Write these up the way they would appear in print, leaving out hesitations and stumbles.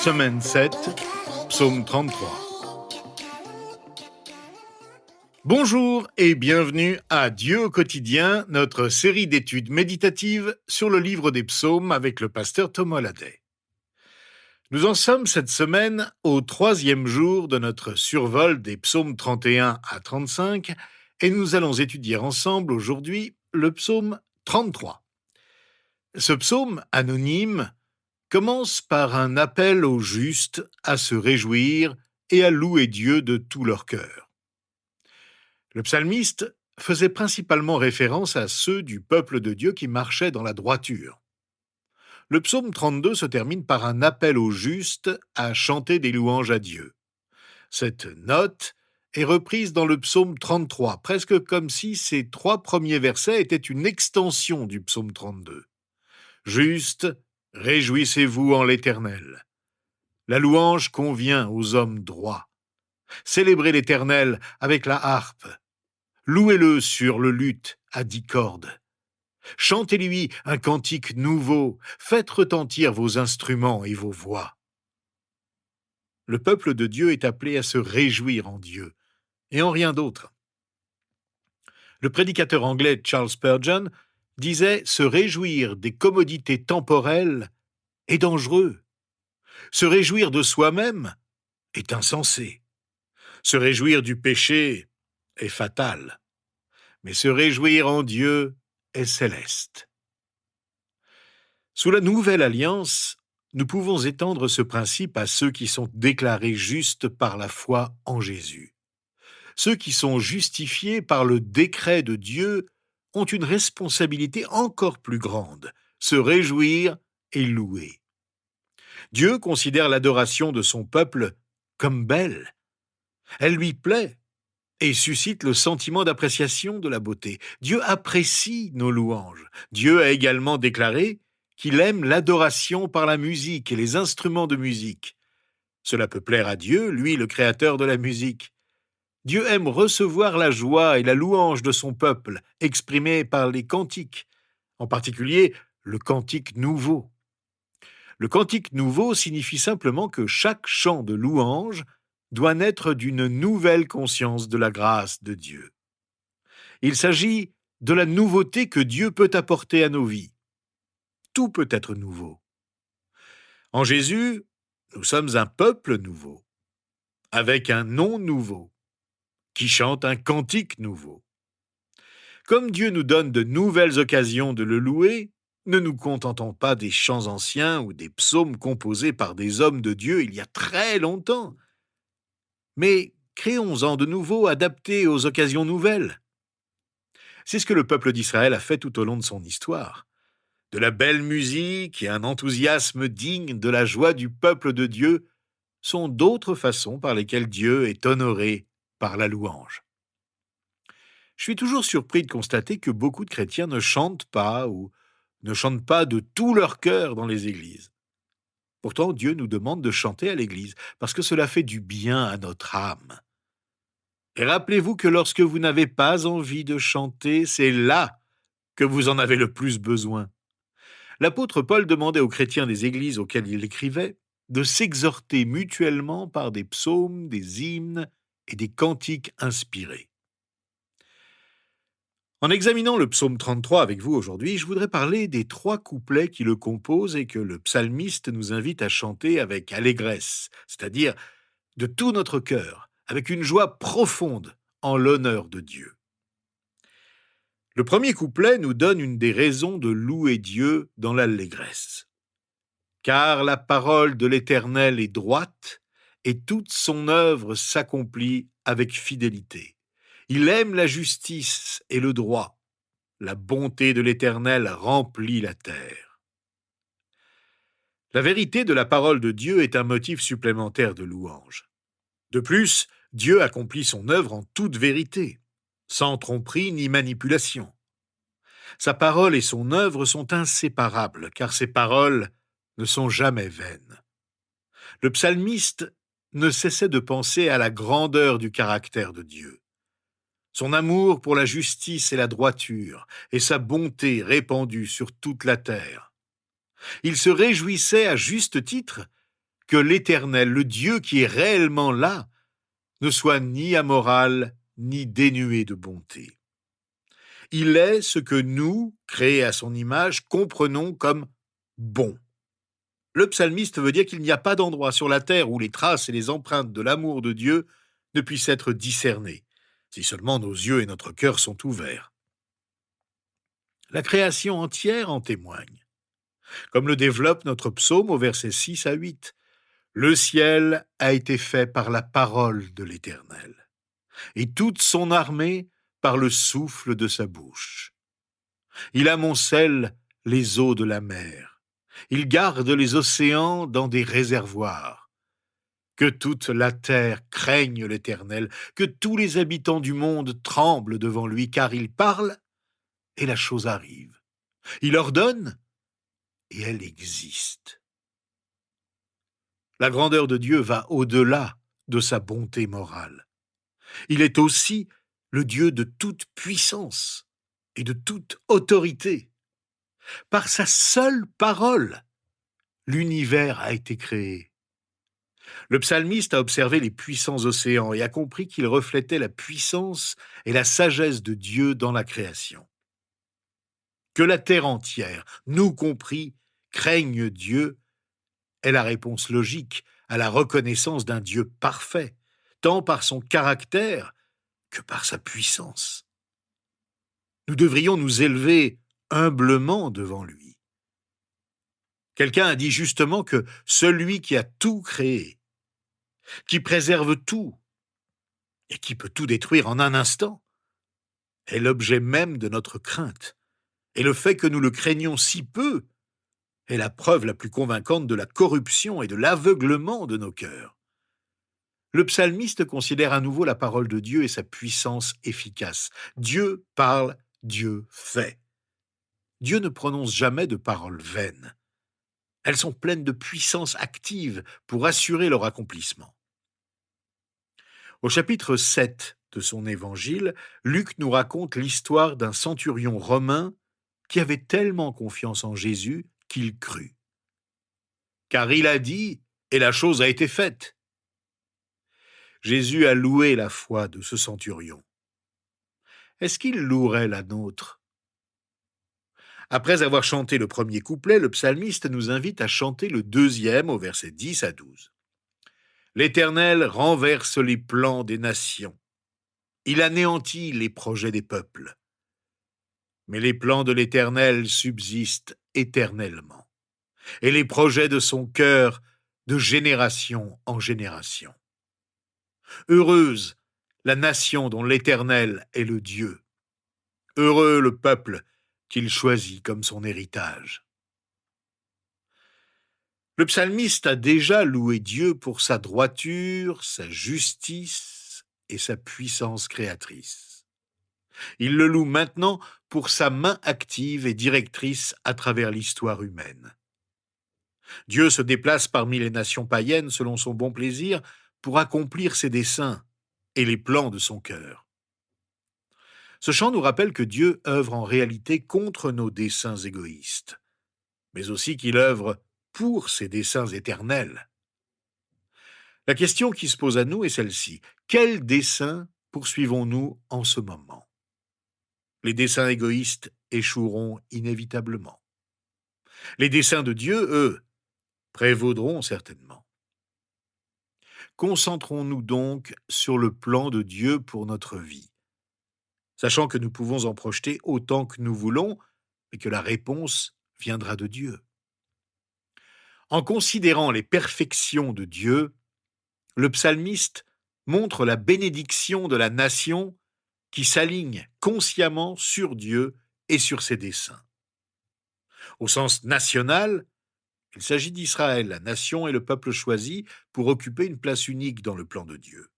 Semaine 7, psaume 33. Bonjour et bienvenue à Dieu au quotidien, notre série d'études méditatives sur le livre des psaumes avec le pasteur Thomas Ladet. Nous en sommes cette semaine au 3e jour de notre survol des psaumes 31 à 35 et nous allons étudier ensemble aujourd'hui le psaume 33. Ce psaume anonyme commence par un appel aux justes à se réjouir et à louer Dieu de tout leur cœur. Le psalmiste faisait principalement référence à ceux du peuple de Dieu qui marchaient dans la droiture. Le psaume 32 se termine par un appel aux justes à chanter des louanges à Dieu. Cette note est reprise dans le psaume 33, presque comme si ces 3 premiers versets étaient une extension du psaume 32. Juste, réjouissez-vous en l'Éternel. La louange convient aux hommes droits. Célébrez l'Éternel avec la harpe. Louez-le sur le luth à 10 cordes. Chantez-lui un cantique nouveau. Faites retentir vos instruments et vos voix. Le peuple de Dieu est appelé à se réjouir en Dieu et en rien d'autre. Le prédicateur anglais Charles Spurgeon disait « Se réjouir des commodités temporelles est dangereux. Se réjouir de soi-même est insensé. Se réjouir du péché est fatal. Mais se réjouir en Dieu est céleste. » Sous la nouvelle alliance, nous pouvons étendre ce principe à ceux qui sont déclarés justes par la foi en Jésus. Ceux qui sont justifiés par le décret de Dieu ont une responsabilité encore plus grande, se réjouir et louer. Dieu considère l'adoration de son peuple comme belle. Elle lui plaît et suscite le sentiment d'appréciation de la beauté. Dieu apprécie nos louanges. Dieu a également déclaré qu'il aime l'adoration par la musique et les instruments de musique. Cela peut plaire à Dieu, lui le créateur de la musique. Dieu aime recevoir la joie et la louange de son peuple, exprimée par les cantiques, en particulier le cantique nouveau. Le cantique nouveau signifie simplement que chaque chant de louange doit naître d'une nouvelle conscience de la grâce de Dieu. Il s'agit de la nouveauté que Dieu peut apporter à nos vies. Tout peut être nouveau. En Jésus, nous sommes un peuple nouveau, avec un nom nouveau, qui chante un cantique nouveau. Comme Dieu nous donne de nouvelles occasions de le louer, ne nous contentons pas des chants anciens ou des psaumes composés par des hommes de Dieu il y a très longtemps, mais créons-en de nouveaux adaptés aux occasions nouvelles. C'est ce que le peuple d'Israël a fait tout au long de son histoire. De la belle musique et un enthousiasme digne de la joie du peuple de Dieu sont d'autres façons par lesquelles Dieu est honoré par la louange. Je suis toujours surpris de constater que beaucoup de chrétiens ne chantent pas ou ne chantent pas de tout leur cœur dans les églises. Pourtant, Dieu nous demande de chanter à l'église parce que cela fait du bien à notre âme. Et rappelez-vous que lorsque vous n'avez pas envie de chanter, c'est là que vous en avez le plus besoin. L'apôtre Paul demandait aux chrétiens des églises auxquelles il écrivait de s'exhorter mutuellement par des psaumes, des hymnes et des cantiques inspirés. En examinant le psaume 33 avec vous aujourd'hui, je voudrais parler des 3 couplets qui le composent et que le psalmiste nous invite à chanter avec allégresse, c'est-à-dire de tout notre cœur, avec une joie profonde en l'honneur de Dieu. Le premier couplet nous donne une des raisons de louer Dieu dans l'allégresse. « Car la parole de l'Éternel est droite, et toute son œuvre s'accomplit avec fidélité. Il aime la justice et le droit. La bonté de l'Éternel remplit la terre. » La vérité de la parole de Dieu est un motif supplémentaire de louange. De plus, Dieu accomplit son œuvre en toute vérité, sans tromperie ni manipulation. Sa parole et son œuvre sont inséparables, car ses paroles ne sont jamais vaines. Le psalmiste ne cessait de penser à la grandeur du caractère de Dieu. Son amour pour la justice et la droiture, et sa bonté répandue sur toute la terre. Il se réjouissait à juste titre que l'Éternel, le Dieu qui est réellement là, ne soit ni amoral, ni dénué de bonté. Il est ce que nous, créés à son image, comprenons comme bon. Le psalmiste veut dire qu'il n'y a pas d'endroit sur la terre où les traces et les empreintes de l'amour de Dieu ne puissent être discernées, si seulement nos yeux et notre cœur sont ouverts. La création entière en témoigne. Comme le développe notre psaume au verset 6 à 8. Le ciel a été fait par la parole de l'Éternel, et toute son armée par le souffle de sa bouche. Il amoncelle les eaux de la mer. Il garde les océans dans des réservoirs. Que toute la terre craigne l'Éternel, que tous les habitants du monde tremblent devant lui, car il parle et la chose arrive. Il ordonne et elle existe. La grandeur de Dieu va au-delà de sa bonté morale. Il est aussi le Dieu de toute puissance et de toute autorité. Par sa seule parole, l'univers a été créé. Le psalmiste a observé les puissants océans et a compris qu'ils reflétaient la puissance et la sagesse de Dieu dans la création. Que la terre entière, nous compris, craigne Dieu est la réponse logique à la reconnaissance d'un Dieu parfait, tant par son caractère que par sa puissance. Nous devrions nous élever humblement devant lui. Quelqu'un a dit justement que celui qui a tout créé, qui préserve tout et qui peut tout détruire en un instant, est l'objet même de notre crainte. Et le fait que nous le craignons si peu est la preuve la plus convaincante de la corruption et de l'aveuglement de nos cœurs. Le psalmiste considère à nouveau la parole de Dieu et sa puissance efficace. Dieu parle, Dieu fait. Dieu ne prononce jamais de paroles vaines. Elles sont pleines de puissance active pour assurer leur accomplissement. Au chapitre 7 de son évangile, Luc nous raconte l'histoire d'un centurion romain qui avait tellement confiance en Jésus qu'il crut. Car il a dit, et la chose a été faite. Jésus a loué la foi de ce centurion. Est-ce qu'il louerait la nôtre ? Après avoir chanté le premier couplet, le psalmiste nous invite à chanter le deuxième au verset 10 à 12. L'Éternel renverse les plans des nations. Il anéantit les projets des peuples. Mais les plans de l'Éternel subsistent éternellement, et les projets de son cœur de génération en génération. Heureuse la nation dont l'Éternel est le Dieu. Heureux le peuple qu'il choisit comme son héritage. Le psalmiste a déjà loué Dieu pour sa droiture, sa justice et sa puissance créatrice. Il le loue maintenant pour sa main active et directrice à travers l'histoire humaine. Dieu se déplace parmi les nations païennes selon son bon plaisir pour accomplir ses desseins et les plans de son cœur. Ce chant nous rappelle que Dieu œuvre en réalité contre nos desseins égoïstes, mais aussi qu'il œuvre pour ses desseins éternels. La question qui se pose à nous est celle-ci. Quels desseins poursuivons-nous en ce moment ? Les desseins égoïstes échoueront inévitablement. Les desseins de Dieu, eux, prévaudront certainement. Concentrons-nous donc sur le plan de Dieu pour notre vie, sachant que nous pouvons en projeter autant que nous voulons et que la réponse viendra de Dieu. En considérant les perfections de Dieu, le psalmiste montre la bénédiction de la nation qui s'aligne consciemment sur Dieu et sur ses desseins. Au sens national, il s'agit d'Israël, la nation et le peuple choisi pour occuper une place unique dans le plan de Dieu.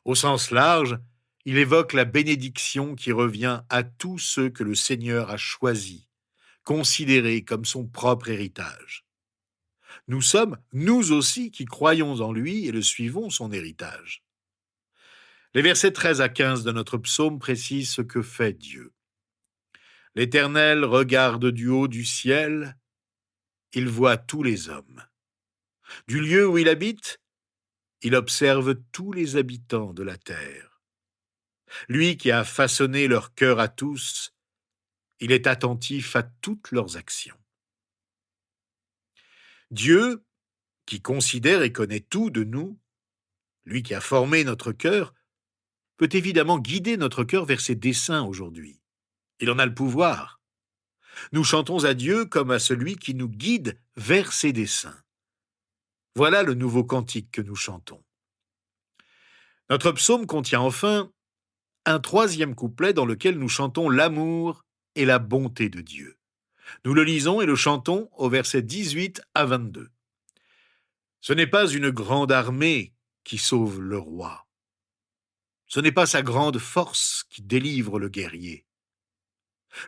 Au sens large, il évoque la bénédiction qui revient à tous ceux que le Seigneur a choisis, considérés comme son propre héritage. Nous sommes, nous aussi, qui croyons en lui et le suivons, son héritage. Les versets 13 à 15 de notre psaume précisent ce que fait Dieu. L'Éternel regarde du haut du ciel, il voit tous les hommes. Du lieu où il habite, il observe tous les habitants de la terre. Lui qui a façonné leur cœur à tous, il est attentif à toutes leurs actions. Dieu, qui considère et connaît tout de nous, lui qui a formé notre cœur, peut évidemment guider notre cœur vers ses desseins aujourd'hui. Il en a le pouvoir. Nous chantons à Dieu comme à celui qui nous guide vers ses desseins. Voilà le nouveau cantique que nous chantons. Notre psaume contient enfin un troisième couplet dans lequel nous chantons l'amour et la bonté de Dieu. Nous le lisons et le chantons au verset 18 à 22. Ce n'est pas une grande armée qui sauve le roi. Ce n'est pas sa grande force qui délivre le guerrier.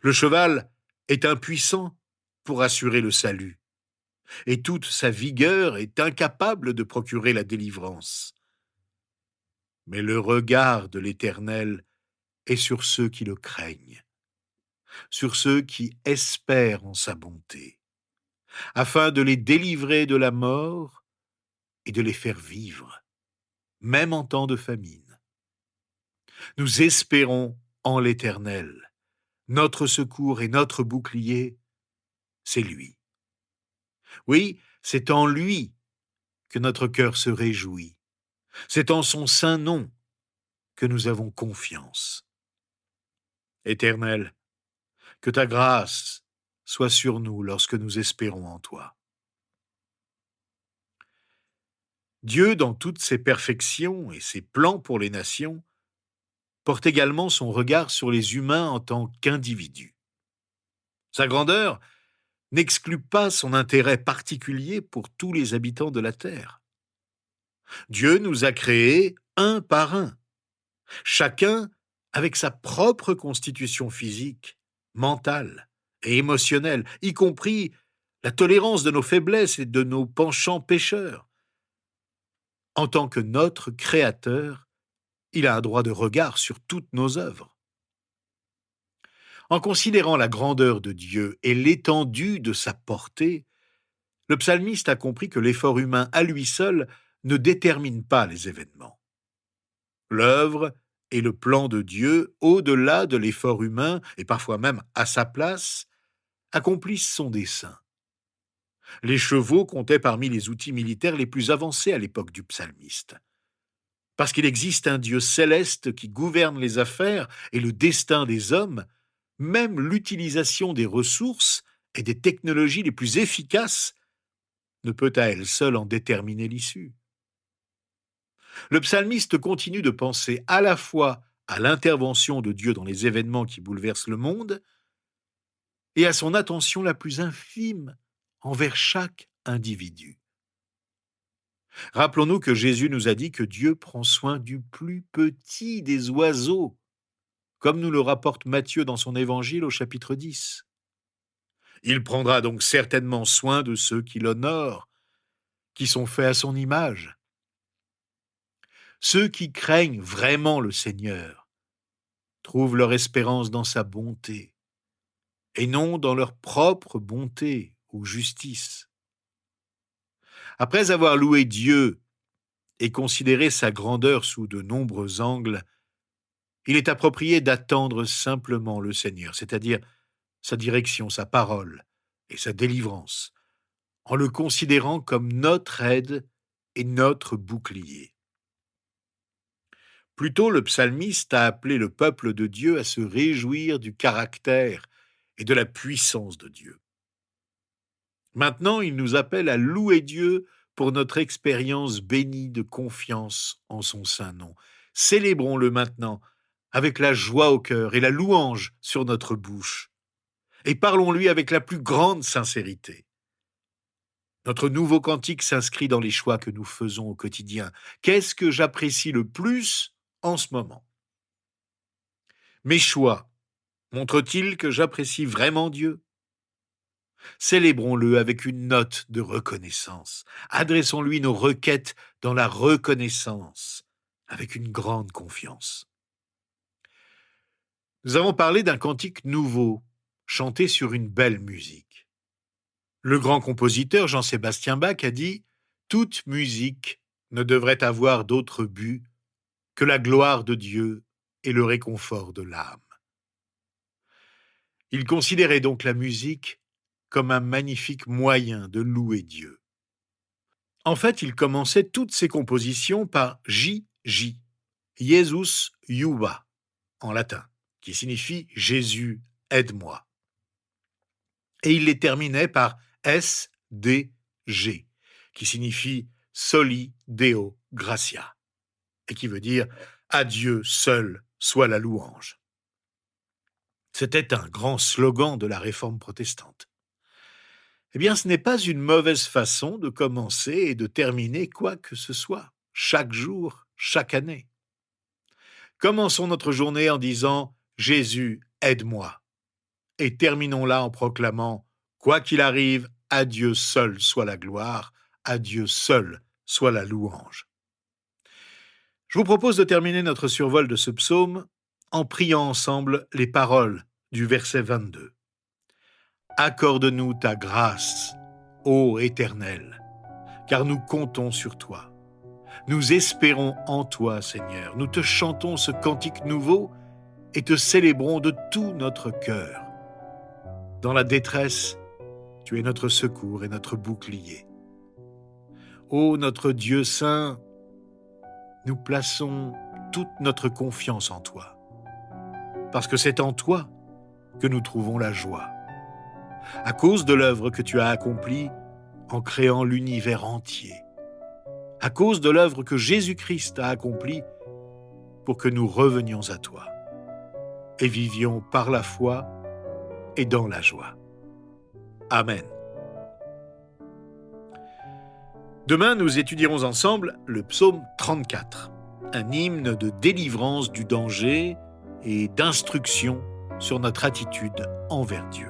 Le cheval est impuissant pour assurer le salut, et toute sa vigueur est incapable de procurer la délivrance. Mais le regard de l'Éternel est sur ceux qui le craignent, sur ceux qui espèrent en sa bonté, afin de les délivrer de la mort et de les faire vivre, même en temps de famine. Nous espérons en l'Éternel. Notre secours et notre bouclier, c'est lui. Oui, c'est en lui que notre cœur se réjouit. C'est en son saint nom que nous avons confiance. Éternel, que ta grâce soit sur nous lorsque nous espérons en toi. Dieu, dans toutes ses perfections et ses plans pour les nations, porte également son regard sur les humains en tant qu'individus. Sa grandeur n'exclut pas son intérêt particulier pour tous les habitants de la terre. Dieu nous a créés un par un, chacun avec sa propre constitution physique, mentale et émotionnelle, y compris la tolérance de nos faiblesses et de nos penchants pécheurs. En tant que notre Créateur, il a un droit de regard sur toutes nos œuvres. En considérant la grandeur de Dieu et l'étendue de sa portée, le psalmiste a compris que l'effort humain à lui seul ne détermine pas les événements. L'œuvre et le plan de Dieu, au-delà de l'effort humain et parfois même à sa place, accomplissent son dessein. Les chevaux comptaient parmi les outils militaires les plus avancés à l'époque du psalmiste. Parce qu'il existe un Dieu céleste qui gouverne les affaires et le destin des hommes, même l'utilisation des ressources et des technologies les plus efficaces ne peut à elle seule en déterminer l'issue. Le psalmiste continue de penser à la fois à l'intervention de Dieu dans les événements qui bouleversent le monde et à son attention la plus infime envers chaque individu. Rappelons-nous que Jésus nous a dit que Dieu prend soin du plus petit des oiseaux, comme nous le rapporte Matthieu dans son évangile au chapitre 10. Il prendra donc certainement soin de ceux qui l'honorent, qui sont faits à son image. Ceux qui craignent vraiment le Seigneur trouvent leur espérance dans sa bonté, et non dans leur propre bonté ou justice. Après avoir loué Dieu et considéré sa grandeur sous de nombreux angles, il est approprié d'attendre simplement le Seigneur, c'est-à-dire sa direction, sa parole et sa délivrance, en le considérant comme notre aide et notre bouclier. Plutôt, le psalmiste a appelé le peuple de Dieu à se réjouir du caractère et de la puissance de Dieu. Maintenant, il nous appelle à louer Dieu pour notre expérience bénie de confiance en son saint nom. Célébrons-le maintenant avec la joie au cœur et la louange sur notre bouche. Et parlons-lui avec la plus grande sincérité. Notre nouveau cantique s'inscrit dans les choix que nous faisons au quotidien. Qu'est-ce que j'apprécie le plus en ce moment? Mes choix montrent-ils que j'apprécie vraiment Dieu? Célébrons-le avec une note de reconnaissance. Adressons-lui nos requêtes dans la reconnaissance, avec une grande confiance. Nous avons parlé d'un cantique nouveau, chanté sur une belle musique. Le grand compositeur Jean-Sébastien Bach a dit Toute musique ne devrait avoir d'autre but que la gloire de Dieu et le réconfort de l'âme. Il considérait donc la musique comme un magnifique moyen de louer Dieu. En fait, il commençait toutes ses compositions par J, Jesus Iuba, en latin, qui signifie Jésus, aide-moi. Et il les terminait par S-D-G, qui signifie Soli Deo Gratia, et qui veut dire à Dieu seul soit la louange. C'était un grand slogan de la Réforme protestante. Eh bien, ce n'est pas une mauvaise façon de commencer et de terminer quoi que ce soit, chaque jour, chaque année. Commençons notre journée en disant « Jésus, aide-moi » et terminons-la en proclamant « Quoi qu'il arrive, à Dieu seul soit la gloire, à Dieu seul soit la louange ». Je vous propose de terminer notre survol de ce psaume en priant ensemble les paroles du verset 22. Accorde-nous ta grâce, ô Éternel, car nous comptons sur toi. Nous espérons en toi, Seigneur. Nous te chantons ce cantique nouveau et te célébrons de tout notre cœur. Dans la détresse, tu es notre secours et notre bouclier. Ô notre Dieu saint, nous plaçons toute notre confiance en toi, parce que c'est en toi que nous trouvons la joie. À cause de l'œuvre que tu as accomplie en créant l'univers entier, à cause de l'œuvre que Jésus-Christ a accomplie pour que nous revenions à toi et vivions par la foi et dans la joie. Amen. Demain, nous étudierons ensemble le psaume 34, un hymne de délivrance du danger et d'instruction sur notre attitude envers Dieu.